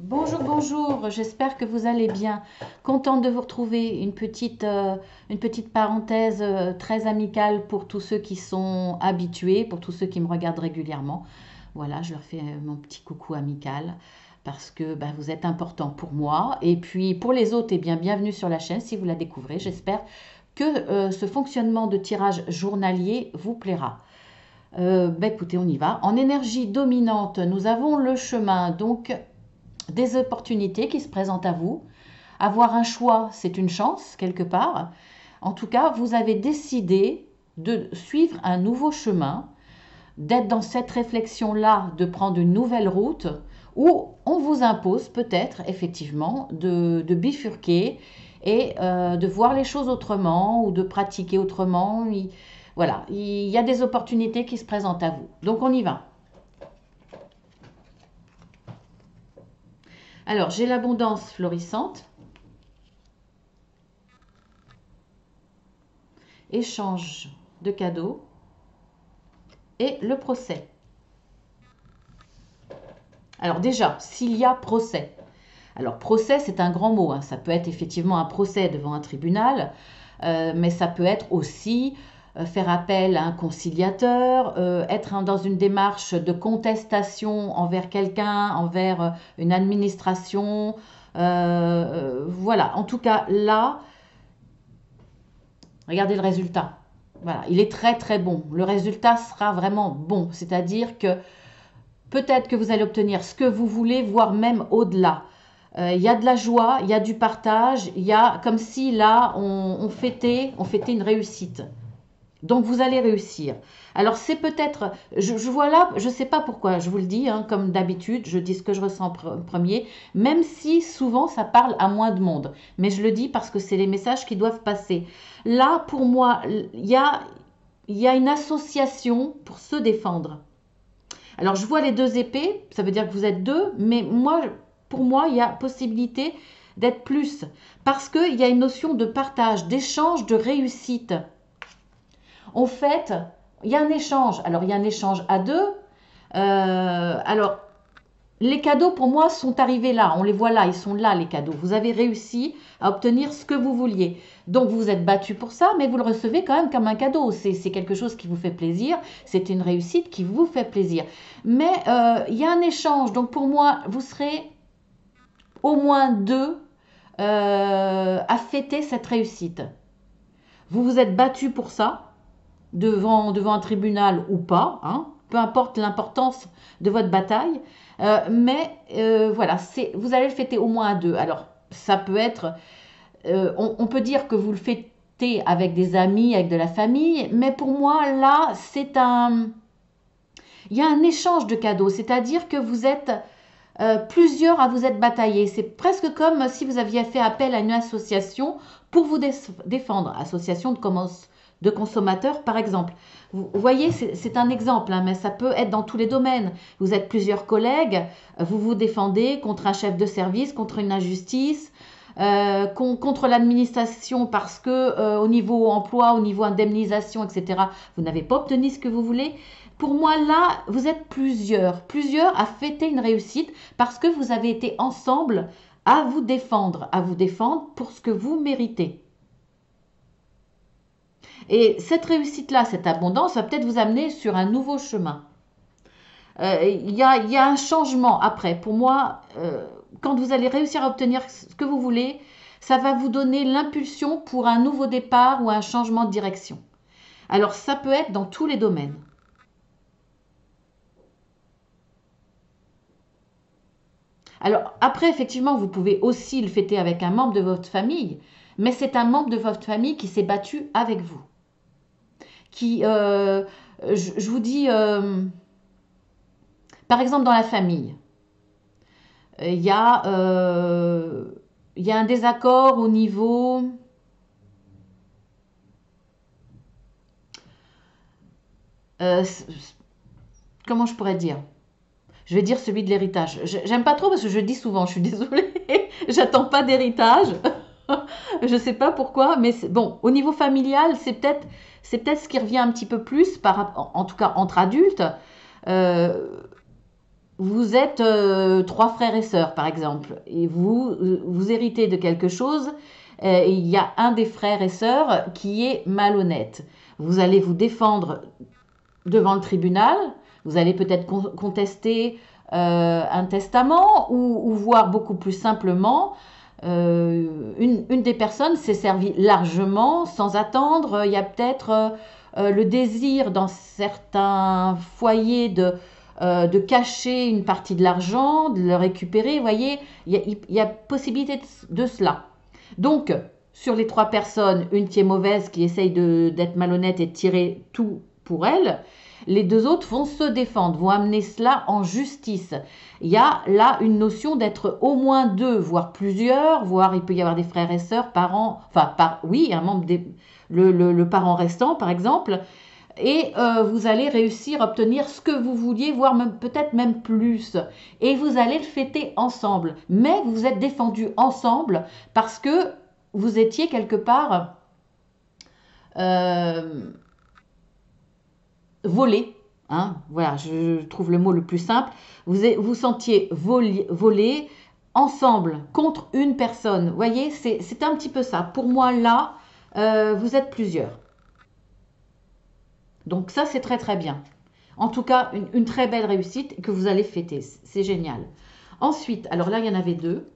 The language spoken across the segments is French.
Bonjour, bonjour, j'espère que vous allez bien. Contente de vous retrouver. Une petite parenthèse très amicale pour tous ceux qui sont habitués, pour tous ceux qui me regardent régulièrement. Voilà, je leur fais mon petit coucou amical parce que ben, vous êtes important pour moi. Et puis pour les autres, eh bien, bienvenue sur la chaîne si vous la découvrez. J'espère que ce fonctionnement de tirage journalier vous plaira. Ben, écoutez, on y va. En énergie dominante, nous avons le chemin. Donc, des opportunités qui se présentent à vous. Avoir un choix, c'est une chance quelque part. En tout cas, vous avez décidé de suivre un nouveau chemin, d'être dans cette réflexion-là, de prendre une nouvelle route, où on vous impose peut-être effectivement de bifurquer et de voir les choses autrement ou de pratiquer autrement. Voilà, il y a des opportunités qui se présentent à vous. Donc on y va. Alors, j'ai l'abondance florissante, échange de cadeaux et le procès. Alors déjà, s'il y a procès. Alors procès, c'est un grand mot, hein. Ça peut être effectivement un procès devant un tribunal, mais ça peut être aussi faire appel à un conciliateur, être dans une démarche de contestation envers quelqu'un, envers une administration. Voilà, en tout cas là, regardez le résultat. Voilà, il est très très bon. Le résultat sera vraiment bon, c'est-à-dire que peut-être que vous allez obtenir ce que vous voulez, voire même au-delà. Il y a de la joie, il y a du partage, il y a comme si là on fêtait une réussite. Donc vous allez réussir. Alors c'est peut-être, je vois là, je ne sais pas pourquoi, je vous le dis, hein, comme d'habitude, je dis ce que je ressens premier, même si souvent ça parle à moins de monde. Mais je le dis parce que c'est les messages qui doivent passer. Là, pour moi, il y a une association pour se défendre. Alors je vois les deux épées, ça veut dire que vous êtes deux, mais moi, pour moi, il y a possibilité d'être plus. Parce qu'il y a une notion de partage, d'échange, de réussite. En fait, il y a un échange. Alors, il y a un échange à deux. Alors, les cadeaux, pour moi, sont arrivés là. On les voit là, ils sont là, les cadeaux. Vous avez réussi à obtenir ce que vous vouliez. Donc, vous vous êtes battu pour ça, mais vous le recevez quand même comme un cadeau. C'est quelque chose qui vous fait plaisir. C'est une réussite qui vous fait plaisir. Mais il y a un échange. Donc, pour moi, vous serez au moins deux à fêter cette réussite. Vous vous êtes battu pour ça devant un tribunal ou pas, hein, peu importe l'importance de votre bataille, voilà, vous allez le fêter au moins à deux. Alors, ça peut être, on peut dire que vous le fêtez avec des amis, avec de la famille, mais pour moi, là, il y a un échange de cadeaux, c'est-à-dire que vous êtes plusieurs à vous être bataillés. C'est presque comme si vous aviez fait appel à une association pour vous défendre, association de consommateurs par exemple. Vous voyez, c'est un exemple, hein, mais ça peut être dans tous les domaines. Vous êtes plusieurs collègues, vous vous défendez contre un chef de service, contre une injustice, contre l'administration parce que au niveau emploi, au niveau indemnisation, etc., vous n'avez pas obtenu ce que vous voulez. Pour moi, là, vous êtes plusieurs à fêter une réussite parce que vous avez été ensemble à vous défendre pour ce que vous méritez. Et cette réussite-là, cette abondance va peut-être vous amener sur un nouveau chemin. Il y a un changement après. Pour moi, quand vous allez réussir à obtenir ce que vous voulez, ça va vous donner l'impulsion pour un nouveau départ ou un changement de direction. Alors, ça peut être dans tous les domaines. Alors, après, effectivement, vous pouvez aussi le fêter avec un membre de votre famille, mais c'est un membre de votre famille qui s'est battu avec vous. Qui, je vous dis, par exemple, dans la famille, il y a, il y a un désaccord au niveau. euh, Comment je pourrais dire? Je vais dire celui de l'héritage. J'aime pas trop parce que je dis souvent, je suis désolée, j'attends pas d'héritage. Je sais pas pourquoi, mais bon, au niveau familial, c'est peut-être ce qui revient un petit peu plus, en tout cas entre adultes. Euh, vous êtes trois frères et sœurs, par exemple, et vous héritez de quelque chose, et il y a un des frères et sœurs qui est malhonnête. Vous allez vous défendre devant le tribunal, vous allez peut-être contester un testament ou voir beaucoup plus simplement, une des personnes s'est servie largement sans attendre. Il y a peut-être le désir dans certains foyers de cacher une partie de l'argent, de le récupérer. Vous voyez, il y a possibilité de cela. Donc, sur les trois personnes, une qui est mauvaise, qui essaye d'être malhonnête et de tirer tout pour elle, les deux autres vont se défendre, vont amener cela en justice. Il y a là une notion d'être au moins deux, voire plusieurs, voire il peut y avoir des frères et sœurs, parents, enfin, oui, un membre le parent restant, par exemple, et vous allez réussir à obtenir ce que vous vouliez, voire peut-être même plus. Et vous allez le fêter ensemble. Mais vous vous êtes défendus ensemble parce que vous étiez quelque part euh, volé. Hein, voilà, je trouve le mot le plus simple. Vous sentiez volé ensemble contre une personne. Vous voyez, c'est un petit peu ça. Pour moi, là, vous êtes plusieurs. Donc ça, c'est très très bien. En tout cas, une très belle réussite que vous allez fêter. C'est génial. Ensuite, alors là, il y en avait deux.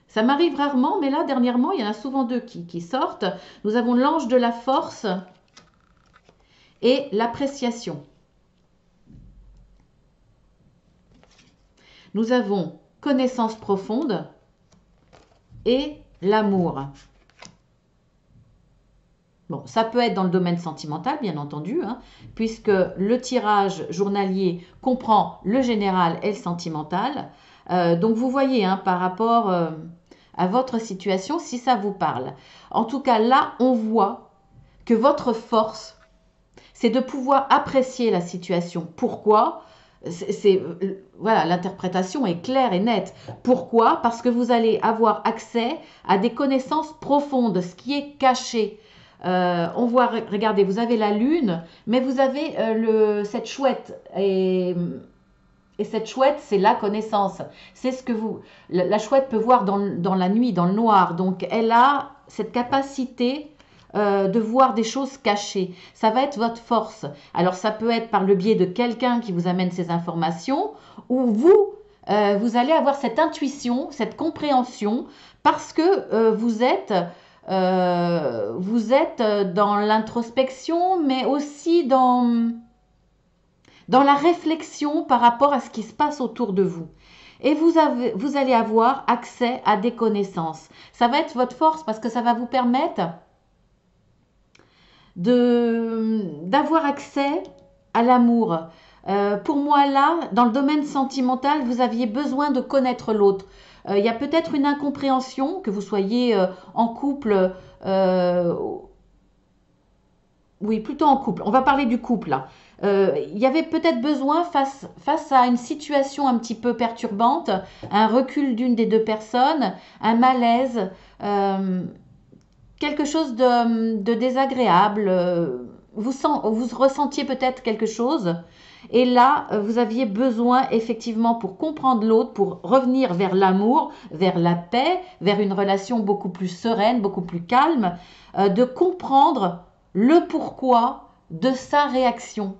Ça m'arrive rarement, mais là, dernièrement, il y en a souvent deux qui sortent. Nous avons l'ange de la force et l'appréciation. Nous avons connaissance profonde et l'amour. Bon, ça peut être dans le domaine sentimental, bien entendu, hein, puisque le tirage journalier comprend le général et le sentimental. Donc vous voyez, hein, par rapport à votre situation, si ça vous parle. En tout cas, là, on voit que votre force, c'est de pouvoir apprécier la situation. Pourquoi? Voilà, l'interprétation est claire et nette. Pourquoi? Parce que vous allez avoir accès à des connaissances profondes, ce qui est caché. On voit, regardez, vous avez la lune, mais vous avez cette chouette. Et cette chouette, c'est la connaissance. C'est ce que la chouette peut voir dans la nuit, dans le noir. Donc, elle a cette capacité de voir des choses cachées. Ça va être votre force. Alors, ça peut être par le biais de quelqu'un qui vous amène ces informations, ou vous allez avoir cette intuition, cette compréhension, parce que vous êtes dans l'introspection, mais aussi dans la réflexion par rapport à ce qui se passe autour de vous. Et vous allez avoir accès à des connaissances. Ça va être votre force parce que ça va vous permettre d'avoir accès à l'amour. Pour moi, là, dans le domaine sentimental, vous aviez besoin de connaître l'autre. Il y a peut-être une incompréhension, que vous soyez en couple, oui, plutôt en couple. On va parler du couple là. Il y avait peut-être besoin face à une situation un petit peu perturbante, un recul d'une des deux personnes, un malaise, euh, quelque chose de désagréable. Vous ressentiez peut-être quelque chose. Et là, vous aviez besoin effectivement pour comprendre l'autre, pour revenir vers l'amour, vers la paix, vers une relation beaucoup plus sereine, beaucoup plus calme, de comprendre le pourquoi de sa réaction.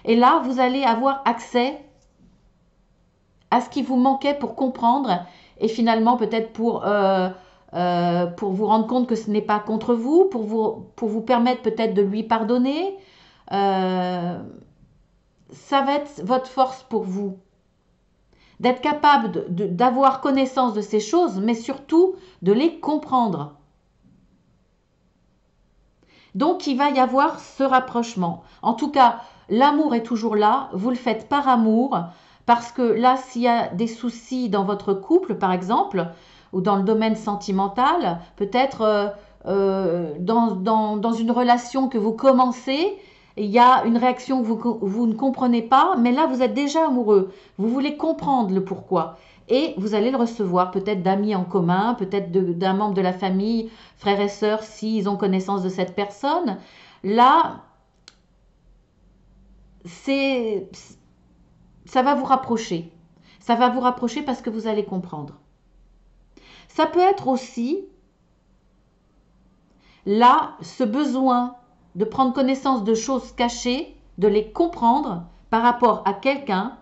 Et là, vous allez avoir accès à ce qui vous manquait pour comprendre et finalement peut-être pour vous rendre compte que ce n'est pas contre vous, pour vous permettre peut-être de lui pardonner. Euh, Ça va être votre force pour vous, d'être capable d'avoir connaissance de ces choses, mais surtout de les comprendre. Donc, il va y avoir ce rapprochement. En tout cas, l'amour est toujours là. Vous le faites par amour. Parce que là, s'il y a des soucis dans votre couple, par exemple, ou dans le domaine sentimental, peut-être dans une relation que vous commencez, il y a une réaction que vous ne comprenez pas, mais là, vous êtes déjà amoureux. Vous voulez comprendre le pourquoi. Et vous allez le recevoir peut-être d'amis en commun, peut-être d'un membre de la famille, frères et sœurs, s'ils ont connaissance de cette personne. Là, c'est ça va vous rapprocher. Ça va vous rapprocher parce que vous allez comprendre. Ça peut être aussi, là, ce besoin de prendre connaissance de choses cachées, de les comprendre par rapport à quelqu'un,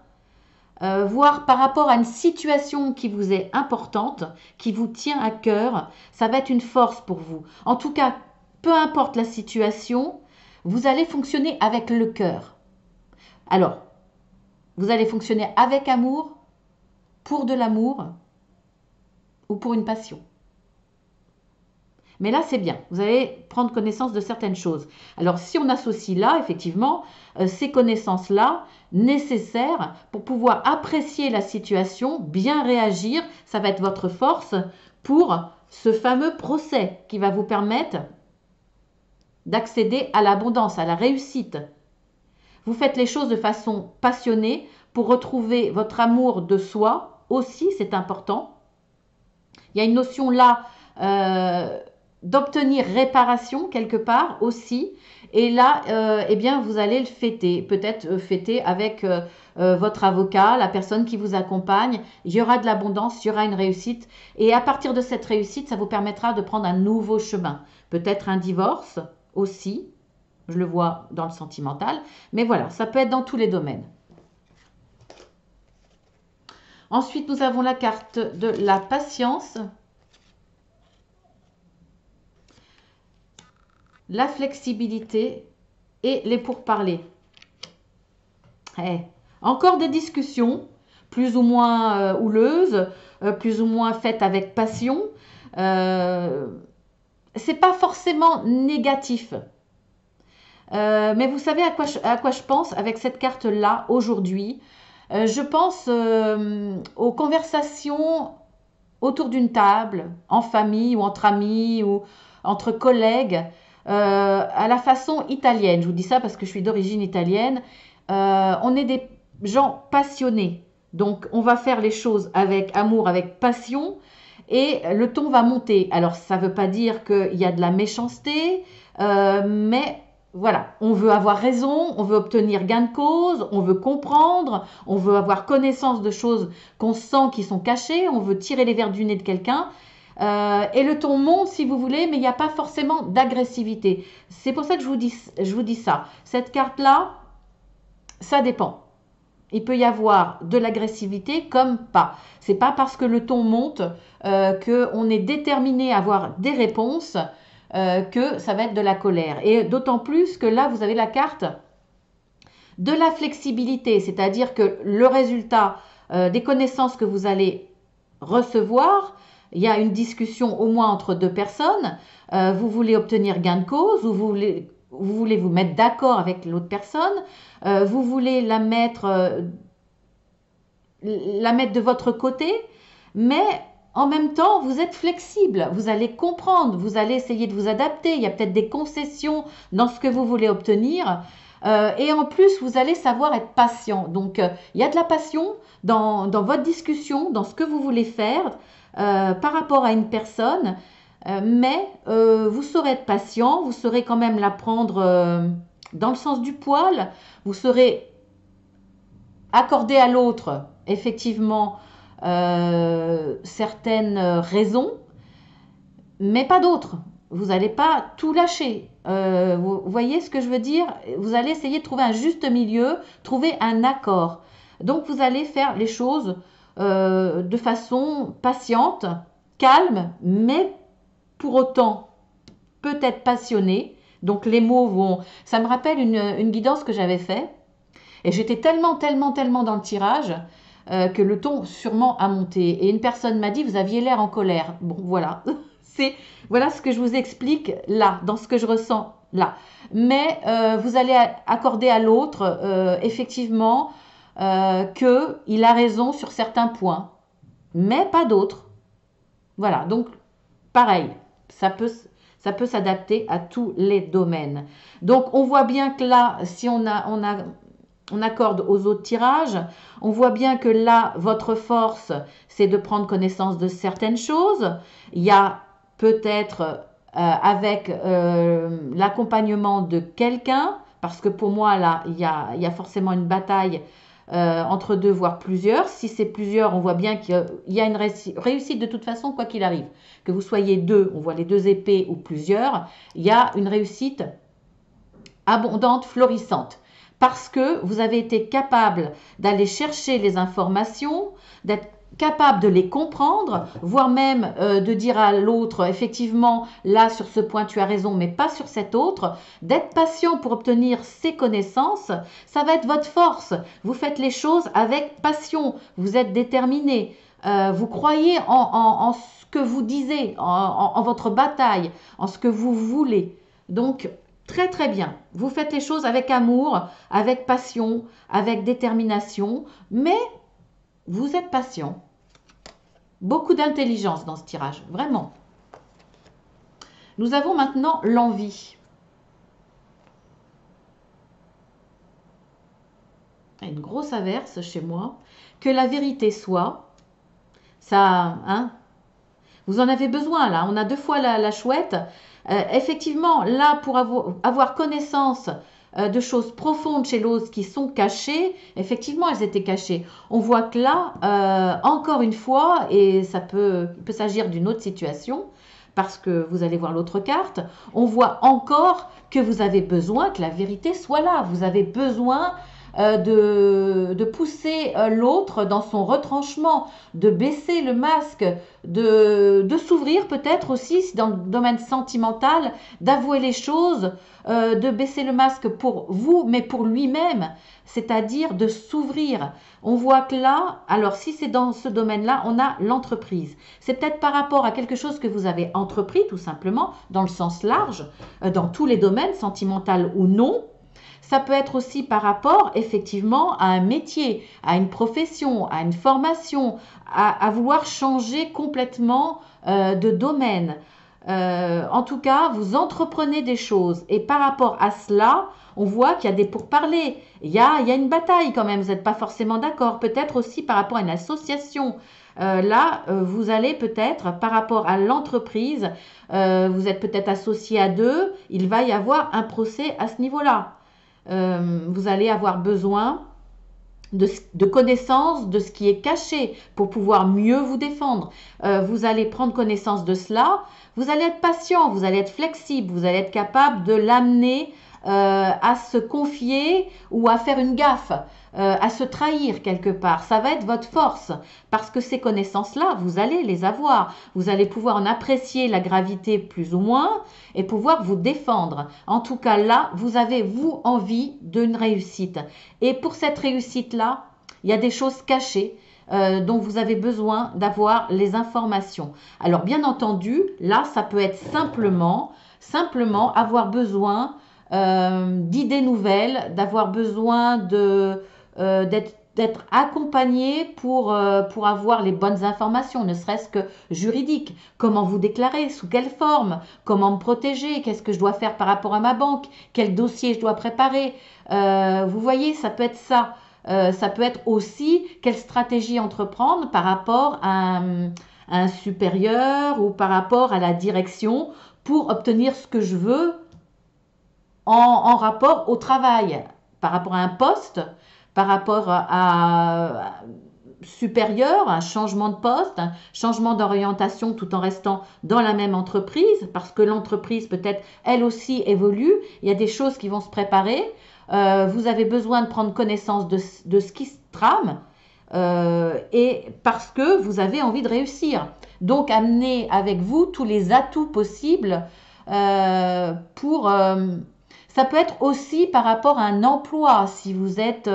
voire par rapport à une situation qui vous est importante, qui vous tient à cœur, ça va être une force pour vous. En tout cas, peu importe la situation, vous allez fonctionner avec le cœur. Alors, vous allez fonctionner avec amour, pour de l'amour ou pour une passion. Mais là, c'est bien. Vous allez prendre connaissance de certaines choses. Alors, si on associe là, effectivement, ces connaissances-là nécessaires pour pouvoir apprécier la situation, bien réagir, ça va être votre force pour ce fameux procès qui va vous permettre d'accéder à l'abondance, à la réussite. Vous faites les choses de façon passionnée pour retrouver votre amour de soi aussi, c'est important. Il y a une notion là d'obtenir réparation quelque part aussi. Et là, eh bien, vous allez le fêter. Peut-être fêter avec votre avocat, la personne qui vous accompagne. Il y aura de l'abondance, il y aura une réussite. Et à partir de cette réussite, ça vous permettra de prendre un nouveau chemin. Peut-être un divorce aussi. Je le vois dans le sentimental. Mais voilà, ça peut être dans tous les domaines. Ensuite, nous avons la carte de la patience. La flexibilité et les pourparlers. Encore des discussions, plus ou moins houleuses, plus ou moins faites avec passion. C'est pas forcément négatif. Mais vous savez à quoi je pense avec cette carte-là aujourd'hui? Je pense aux conversations autour d'une table, en famille ou entre amis ou entre collègues, à la façon italienne. Je vous dis ça parce que je suis d'origine italienne. On est des gens passionnés. Donc, on va faire les choses avec amour, avec passion, et le ton va monter. Alors, ça ne veut pas dire qu'il y a de la méchanceté, mais voilà, on veut avoir raison, on veut obtenir gain de cause, on veut comprendre, on veut avoir connaissance de choses qu'on sent qui sont cachées, on veut tirer les vers du nez de quelqu'un. Et le ton monte si vous voulez, mais il n'y a pas forcément d'agressivité. C'est pour ça que je vous dis ça. Cette carte-là, ça dépend. Il peut y avoir de l'agressivité comme pas. C'est pas parce que le ton monte qu'on est déterminé à avoir des réponses que ça va être de la colère. Et d'autant plus que là, vous avez la carte de la flexibilité, c'est-à-dire que le résultat des connaissances que vous allez recevoir, il y a une discussion au moins entre deux personnes, vous voulez obtenir gain de cause, ou vous voulez vous mettre d'accord avec l'autre personne, vous voulez la mettre de votre côté, mais en même temps, vous êtes flexible, vous allez comprendre, vous allez essayer de vous adapter, il y a peut-être des concessions dans ce que vous voulez obtenir, et en plus, vous allez savoir être patient. Donc, il y a de la passion dans votre discussion, dans ce que vous voulez faire par rapport à une personne, mais vous saurez être patient, vous saurez quand même la prendre dans le sens du poil, vous saurez accorder à l'autre, effectivement, certaines raisons, mais pas d'autres. Vous n'allez pas tout lâcher. Vous voyez ce que je veux dire? Vous allez essayer de trouver un juste milieu, trouver un accord. Donc, vous allez faire les choses de façon patiente, calme, mais pour autant peut-être passionnée. Donc, les mots vont... Ça me rappelle une guidance que j'avais faite. Et j'étais tellement dans le tirage que le ton sûrement a monté. Et une personne m'a dit, vous aviez l'air en colère. Bon, voilà. Voilà ce que je vous explique là, dans ce que je ressens là. Mais vous allez accorder à l'autre, effectivement, qu'il a raison sur certains points, mais pas d'autres. Voilà, donc pareil, ça peut s'adapter à tous les domaines. Donc on voit bien que là, si on accorde aux autres tirages, on voit bien que là, votre force, c'est de prendre connaissance de certaines choses. Il y a peut-être avec l'accompagnement de quelqu'un, parce que pour moi, là, il y a forcément une bataille entre deux, voire plusieurs. Si c'est plusieurs, on voit bien qu'il y a une réussite de toute façon, quoi qu'il arrive. Que vous soyez deux, on voit les deux épées ou plusieurs, il y a une réussite abondante, florissante. Parce que vous avez été capable d'aller chercher les informations, d'être capable de les comprendre, voire même de dire à l'autre, effectivement, là, sur ce point, tu as raison, mais pas sur cet autre. D'être patient pour obtenir ces connaissances, ça va être votre force. Vous faites les choses avec passion, vous êtes déterminé, vous croyez en ce que vous disiez, en votre bataille, en ce que vous voulez. Donc, très très bien. Vous faites les choses avec amour, avec passion, avec détermination, mais vous êtes patient. Beaucoup d'intelligence dans ce tirage, vraiment. Nous avons maintenant l'envie. Une grosse averse chez moi. Que la vérité soit. Ça, hein, vous en avez besoin là. On a deux fois la chouette. Effectivement, là, pour avoir connaissance de choses profondes chez l'autre qui sont cachées, effectivement, elles étaient cachées. On voit que là, encore une fois, et ça peut s'agir d'une autre situation, parce que vous allez voir l'autre carte, on voit encore que vous avez besoin que la vérité soit là. Vous avez besoin de pousser l'autre dans son retranchement, de baisser le masque, de s'ouvrir peut-être aussi dans le domaine sentimental, d'avouer les choses, de baisser le masque pour vous, mais pour lui-même, c'est-à-dire de s'ouvrir. On voit que là, alors si c'est dans ce domaine-là, on a l'entreprise. C'est peut-être par rapport à quelque chose que vous avez entrepris, tout simplement, dans le sens large, dans tous les domaines, sentimental ou non. Ça peut être aussi par rapport, effectivement, à un métier, à une profession, à une formation, à vouloir changer complètement de domaine. En tout cas, vous entreprenez des choses. Et par rapport à cela, on voit qu'il y a des pourparlers. Il y a une bataille quand même. Vous n'êtes pas forcément d'accord. Peut-être aussi par rapport à une association. Là, vous allez peut-être, par rapport à l'entreprise, vous êtes peut-être associé à deux. Il va y avoir un procès à ce niveau-là. Vous allez avoir besoin de connaissance de ce qui est caché pour pouvoir mieux vous défendre. Vous allez prendre connaissance de cela. Vous allez être patient, vous allez être flexible, vous allez être capable de l'amener à se confier ou à faire une gaffe, à se trahir quelque part. Ça va être votre force parce que ces connaissances-là, vous allez les avoir. Vous allez pouvoir en apprécier la gravité plus ou moins et pouvoir vous défendre. En tout cas, là, vous avez, vous, envie d'une réussite. Et pour cette réussite-là, il y a des choses cachées dont vous avez besoin d'avoir les informations. Alors, bien entendu, là, ça peut être simplement avoir besoin d'idées nouvelles, d'avoir besoin d'être accompagné pour avoir les bonnes informations, ne serait-ce que juridiques. Comment vous déclarer, sous quelle forme, comment me protéger, qu'est-ce que je dois faire par rapport à ma banque, quel dossier je dois préparer. Vous voyez, ça peut être ça. Ça peut être aussi quelle stratégie entreprendre par rapport à un supérieur ou par rapport à la direction pour obtenir ce que je veux en rapport au travail, par rapport à un poste, par rapport à supérieur, un changement de poste, un changement d'orientation tout en restant dans la même entreprise, parce que l'entreprise peut-être elle aussi évolue, il y a des choses qui vont se préparer, vous avez besoin de prendre connaissance de ce qui se trame, et parce que vous avez envie de réussir. Donc amenez avec vous tous les atouts possibles pour... ça peut être aussi par rapport à un emploi. Si vous êtes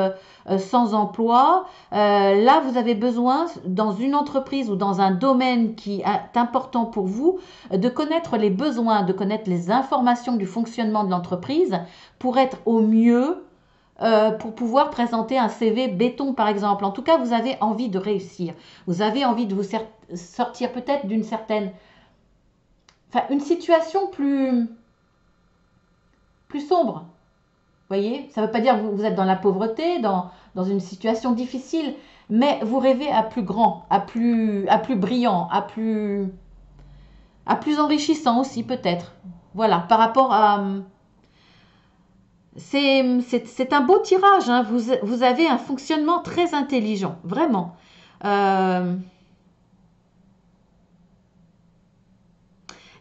sans emploi, là, vous avez besoin, dans une entreprise ou dans un domaine qui est important pour vous, de connaître les besoins, de connaître les informations du fonctionnement de l'entreprise pour être au mieux, pour pouvoir présenter un CV béton, par exemple. En tout cas, vous avez envie de réussir. Vous avez envie de vous sortir peut-être d'une certaine... Enfin, une situation plus sombre. Vous voyez, ça ne veut pas dire que vous êtes dans la pauvreté, dans une situation difficile, mais vous rêvez à plus grand, à plus brillant, à plus enrichissant aussi peut-être. Voilà, par rapport C'est un beau tirage, hein. Vous avez un fonctionnement très intelligent, vraiment. Euh,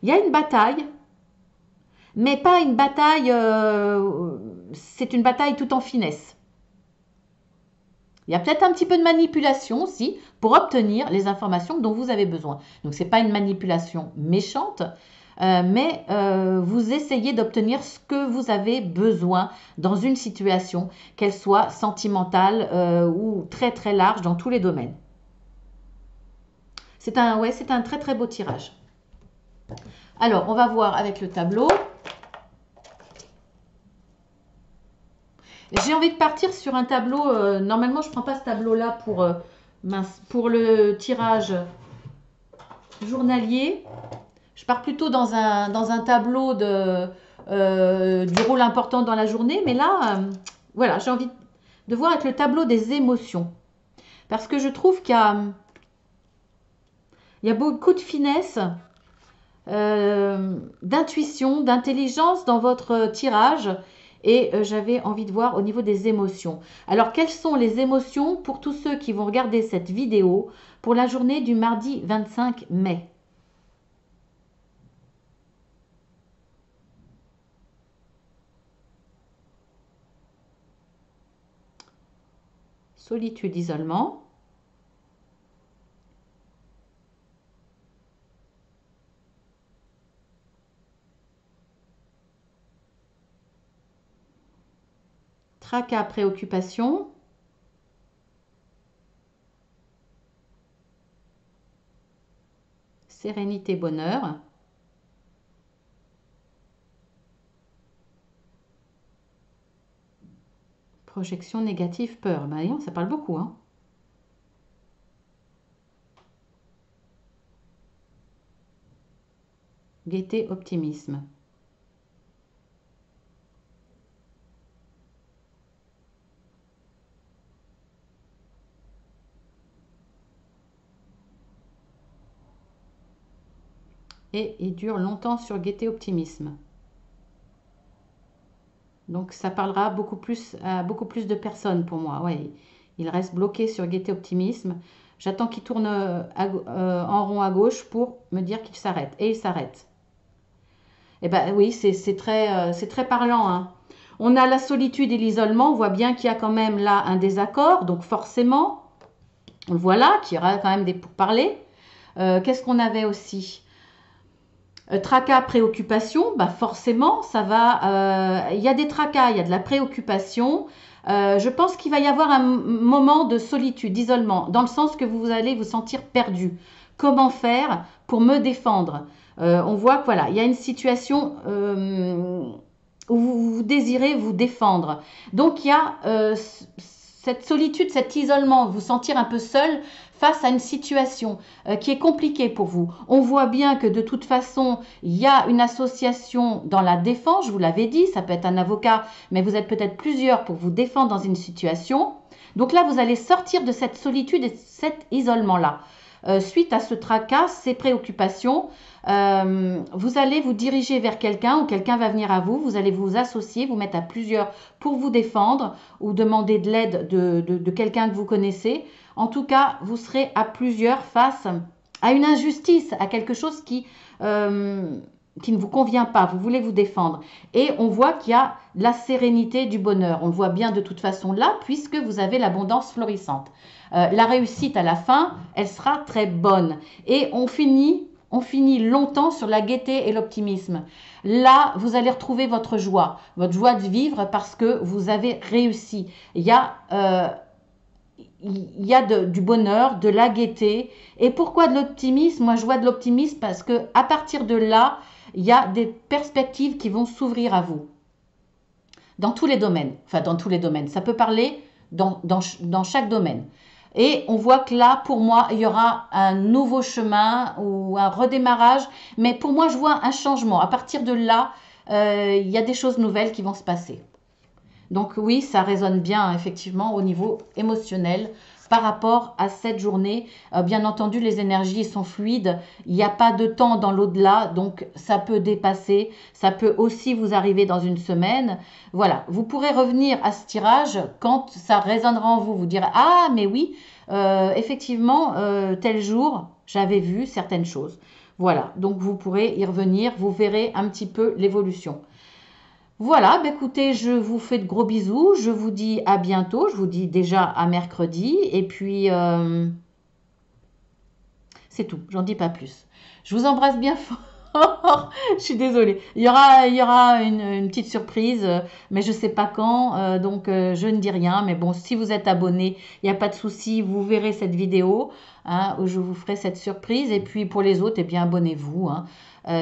Il y a une bataille, mais pas une bataille, c'est une bataille tout en finesse. Il y a peut-être un petit peu de manipulation aussi pour obtenir les informations dont vous avez besoin. Donc ce n'est pas une manipulation méchante, mais vous essayez d'obtenir ce que vous avez besoin dans une situation, qu'elle soit sentimentale ou très très large dans tous les domaines. Ouais, c'est un très très beau tirage. Alors, on va voir avec le tableau. J'ai envie de partir sur un tableau. Normalement, je ne prends pas ce tableau-là pour le tirage journalier. Je pars plutôt dans un tableau du rôle important dans la journée. Mais là, voilà, j'ai envie de voir avec le tableau des émotions. Parce que je trouve qu'il y a beaucoup de finesse, d'intuition, d'intelligence dans votre tirage. Et j'avais envie de voir au niveau des émotions. Alors, quelles sont les émotions pour tous ceux qui vont regarder cette vidéo pour la journée du mardi 25 mai? Solitude, isolement. Tracas, préoccupation. Sérénité, bonheur. Projection négative, peur. Ben, voyons, ça parle beaucoup, hein. Gaieté, optimisme. Et il dure longtemps sur gaieté, optimisme. Donc ça parlera à beaucoup plus de personnes pour moi. Ouais, il reste bloqué sur gaieté, optimisme. J'attends qu'il tourne en rond à gauche pour me dire qu'il s'arrête. Et il s'arrête. Eh ben oui, c'est très parlant, hein. On a la solitude et l'isolement. On voit bien qu'il y a quand même là un désaccord. Donc forcément, on le voit là, qu'il y aura quand même des pourparlers. Qu'est-ce qu'on avait aussi? Tracas, préoccupation, bah forcément, ça va. Il y a des tracas, il y a de la préoccupation. Je pense qu'il va y avoir un moment de solitude, d'isolement, dans le sens que vous allez vous sentir perdu. Comment faire pour me défendre? On voit que voilà, il y a une situation où vous désirez vous défendre. Donc il y a cette solitude, cet isolement, vous sentir un peu seul face à une situation qui est compliquée pour vous. On voit bien que de toute façon, il y a une association dans la défense, je vous l'avais dit, ça peut être un avocat, mais vous êtes peut-être plusieurs pour vous défendre dans une situation. Donc là, vous allez sortir de cette solitude et de cet isolement-là. Suite à ce tracas, ces préoccupations, vous allez vous diriger vers quelqu'un ou quelqu'un va venir à vous, vous allez vous associer, vous mettre à plusieurs pour vous défendre ou demander de l'aide de quelqu'un que vous connaissez. En tout cas, vous serez à plusieurs face à une injustice, à quelque chose qui ne vous convient pas, vous voulez vous défendre. Et on voit qu'il y a la sérénité du bonheur. On le voit bien de toute façon là, puisque vous avez l'abondance florissante. La réussite à la fin, elle sera très bonne. Et on finit longtemps sur la gaieté et l'optimisme. Là, vous allez retrouver votre joie de vivre parce que vous avez réussi. Il y a du bonheur, de la gaieté. Et pourquoi de l'optimisme? Moi, je vois de l'optimisme parce que à partir de là, il y a des perspectives qui vont s'ouvrir à vous. Dans tous les domaines. Enfin, dans tous les domaines. Ça peut parler dans chaque domaine. Et on voit que là, pour moi, il y aura un nouveau chemin ou un redémarrage. Mais pour moi, je vois un changement. À partir de là, il y a des choses nouvelles qui vont se passer. Donc oui, ça résonne bien, effectivement, au niveau émotionnel par rapport à cette journée. Bien entendu, les énergies sont fluides. Il n'y a pas de temps dans l'au-delà, donc ça peut dépasser. Ça peut aussi vous arriver dans une semaine. Voilà, vous pourrez revenir à ce tirage quand ça résonnera en vous. Vous direz, ah, mais oui, effectivement, tel jour, j'avais vu certaines choses. Voilà, donc vous pourrez y revenir. Vous verrez un petit peu l'évolution. Voilà, bah écoutez, je vous fais de gros bisous. Je vous dis à bientôt. Je vous dis déjà à mercredi. Et puis, c'est tout. J'en dis pas plus. Je vous embrasse bien fort. Je suis désolée. Il y aura une petite surprise, mais je ne sais pas quand. Donc, je ne dis rien. Mais bon, si vous êtes abonné, il n'y a pas de souci. Vous verrez cette vidéo, hein, où je vous ferai cette surprise. Et puis, pour les autres, eh bien, abonnez-vous, hein.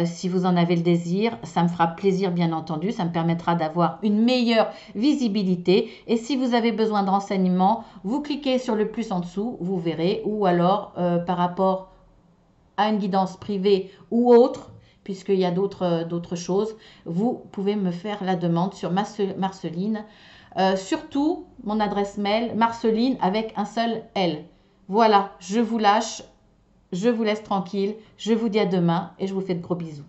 Si vous en avez le désir, ça me fera plaisir bien entendu, ça me permettra d'avoir une meilleure visibilité. Et si vous avez besoin de renseignements, vous cliquez sur le plus en dessous, vous verrez, ou alors par rapport à une guidance privée ou autre, puisqu'il y a d'autres choses, vous pouvez me faire la demande sur Marceline. Surtout, mon adresse mail, Marceline avec un seul L. Voilà, je vous lâche. Je vous laisse tranquille, je vous dis à demain et je vous fais de gros bisous.